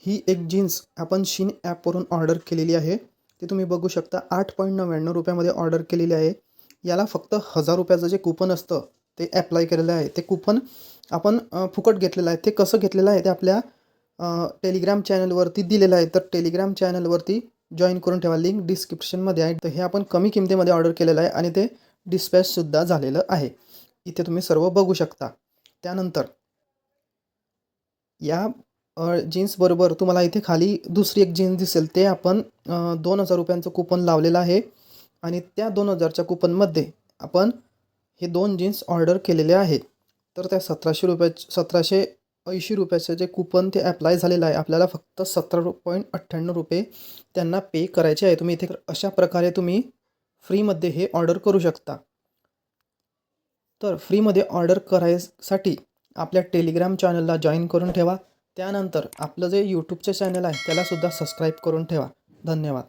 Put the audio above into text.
ही एक जीन्स आपण शीन ॲपवरून ऑर्डर केलेली आहे। ते तुम्ही बघू शकता 8.99 रुपयामध्ये ऑर्डर केलेली आहे। याला फक्त 1000 रुपयाचं जे कूपन असतं ते ॲप्लाय केलेलं आहे। ते कूपन आपण फुकट घेतलेलं आहे। ते कसं घेतलेलं आहे ते आपल्या टेलिग्राम चॅनलवरती दिलेलं आहे। तर टेलिग्राम चॅनलवरती जॉइन करून ठेवा, लिंक डिस्क्रिप्शनमध्ये आहे। तर हे आपण कमी किमतीमध्ये ऑर्डर केलेलं आहे आणि ते डिस्पॅचसुद्धा झालेलं आहे। इथे तुम्ही सर्व बघू शकता। त्यानंतर या जीन्सबरोबर तुम्हाला इथे खाली दुसरी एक जीन्स दिसेल, ते आपण 2000 रुपयांचं कूपन लावलेलं आहे आणि त्या 2000च्या कूपनमध्ये आपण हे 2 जीन्स ऑर्डर केलेले आहेत। तर त्या 1780 रुपयाचं जे कूपन ते ॲप्लाय झालेलं आहे, आपल्याला फक्त 17.98 रुपये त्यांना पे करायचे आहे। तुम्ही इथे अशा प्रकारे तुम्ही फ्रीमध्ये हे ऑर्डर करू शकता। तर फ्रीमध्ये ऑर्डर करायसाठी आपल्या टेलिग्राम चॅनलला जॉइन करून ठेवा। त्यानंतर आपलं जे यूट्यूबचं चॅनल आहे त्यालासुद्धा सबस्क्राईब करून ठेवा। धन्यवाद।